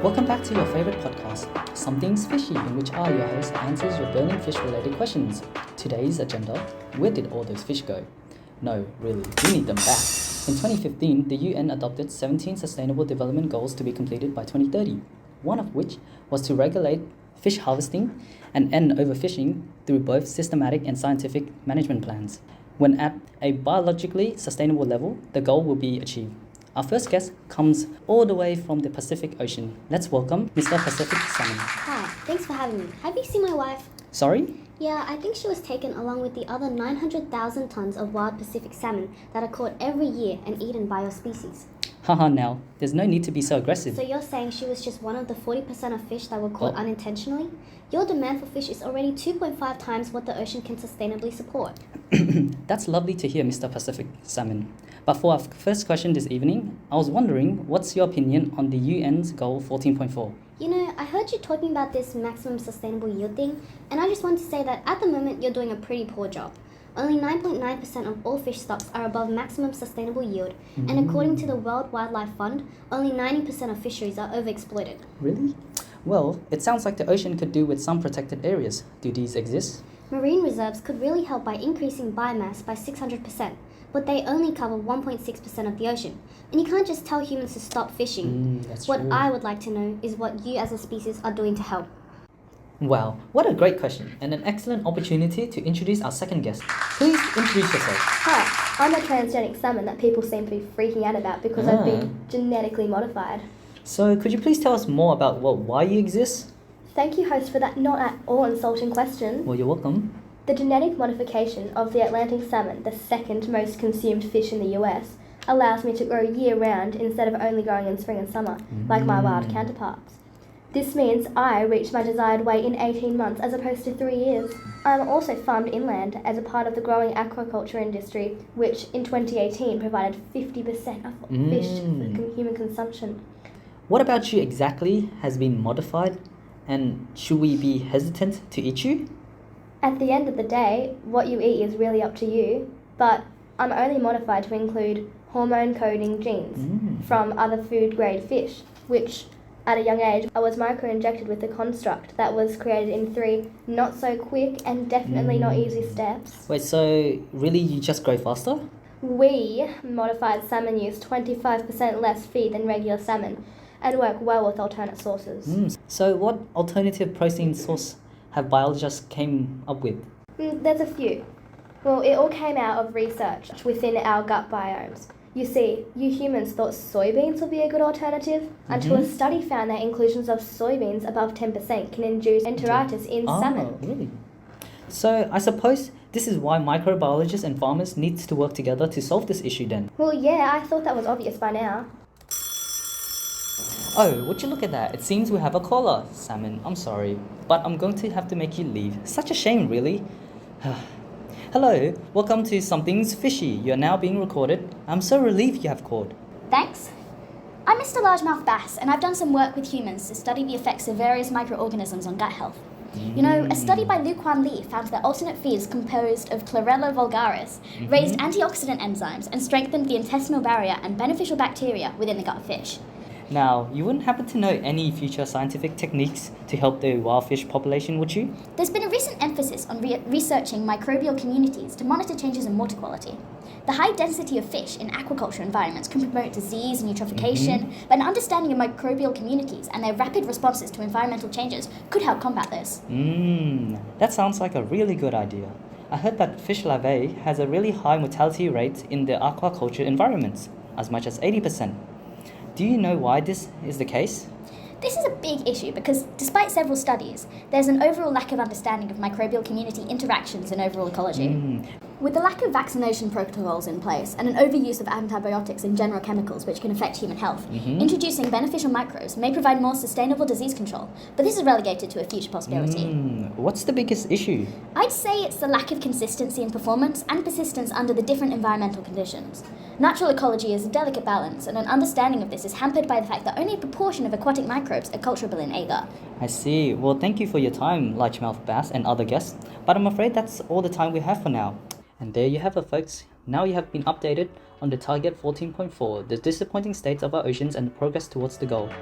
Welcome back to your favorite podcast, Something's Fishy, in which I, your host, answers your burning fish-related questions. Today's agenda: where did all those fish go? No, really, we need them back. In 2015, the UN adopted 17 Sustainable Development Goals to be completed by 2030, one of which was to regulate fish harvesting and end overfishing through both systematic and scientific management plans. When at a biologically sustainable level, the goal will be achieved. Our first guest comes all the way from the Pacific Ocean. Let's welcome Mr. Pacific Salmon. Hi, thanks for having me. Have you seen my wife? Sorry? Yeah, I think she was taken along with the other 900,000 tons of wild Pacific salmon that are caught every year and eaten by your species. Haha, now, there's no need to be so aggressive. So you're saying she was just one of the 40% of fish that were caught unintentionally? Your demand for fish is already 2.5 times what the ocean can sustainably support. That's lovely to hear, Mr. Pacific Salmon. But for our first question this evening, I was wondering, what's your opinion on the UN's goal 14.4? You know, I heard you talking about this maximum sustainable yield thing, and I just want to say that at the moment you're doing a pretty poor job. Only 9.9% of all fish stocks are above maximum sustainable yield, and according to the World Wildlife Fund, only 90% of fisheries are overexploited. Really? Well, it sounds like the ocean could do with some protected areas. Do these exist? Marine reserves could really help by increasing biomass by 600%, but they only cover 1.6% of the ocean. And you can't just tell humans to stop fishing. What true. I would like to know is what you as a species are doing to help. Wow, what a great question, and an excellent opportunity to introduce our second guest. Please introduce yourself. Hi, I'm a transgenic salmon that people seem to be freaking out about because I've been genetically modified. So, could you please tell us more about why you exist? Thank you, host, for that not at all insulting question. Well, you're welcome. The genetic modification of the Atlantic salmon, the second most consumed fish in the US, allows me to grow year-round instead of only growing in spring and summer, like my wild counterparts. This means I reach my desired weight in 18 months as opposed to 3 years. I'm also farmed inland as a part of the growing aquaculture industry, which in 2018 provided 50% of fish for human consumption. What about you exactly has been modified, and should we be hesitant to eat you? At the end of the day, what you eat is really up to you, but I'm only modified to include hormone-coding genes from other food-grade fish, which at a young age I was micro-injected with a construct that was created in 3 not-so-quick and definitely not easy steps. Wait, so really you just grow faster? We, modified salmon, use 25% less feed than regular salmon and work well with alternate sources. So what alternative protein source have biologists came up with? There's a few. Well, it all came out of research within our gut biomes. You see, you humans thought soybeans would be a good alternative until a study found that inclusions of soybeans above 10% can induce enteritis in salmon. Really? So I suppose this is why microbiologists and farmers need to work together to solve this issue then. Well, yeah, I thought that was obvious by now. Oh, would you look at that? It seems we have a caller. Salmon, I'm sorry, but I'm going to have to make you leave. Such a shame, really. Hello, welcome to Something's Fishy. You're now being recorded. I'm so relieved you have called. Thanks. I'm Mr. Largemouth Bass, and I've done some work with humans to study the effects of various microorganisms on gut health. You know, a study by Lu Quan Li found that alternate feeds composed of Chlorella vulgaris raised antioxidant enzymes and strengthened the intestinal barrier and beneficial bacteria within the gut of fish. Now, you wouldn't happen to know any future scientific techniques to help the wild fish population, would you? There's been a recent emphasis on researching microbial communities to monitor changes in water quality. The high density of fish in aquaculture environments can promote disease and eutrophication, but an understanding of microbial communities and their rapid responses to environmental changes could help combat this. That sounds like a really good idea. I heard that fish larvae has a really high mortality rate in the aquaculture environments, as much as 80%. Do you know why this is the case? This is a big issue because, despite several studies, there's an overall lack of understanding of microbial community interactions in overall ecology. With the lack of vaccination protocols in place and an overuse of antibiotics and general chemicals which can affect human health, introducing beneficial microbes may provide more sustainable disease control, but this is relegated to a future possibility. What's the biggest issue? I'd say it's the lack of consistency in performance and persistence under the different environmental conditions. Natural ecology is a delicate balance, and an understanding of this is hampered by the fact that only a proportion of aquatic microbes are culturable in agar. I see. Well, thank you for your time, Largemouth Bass and other guests, but I'm afraid that's all the time we have for now. And there you have it, folks. Now you have been updated on the target 14.4, the disappointing states of our oceans and the progress towards the goal.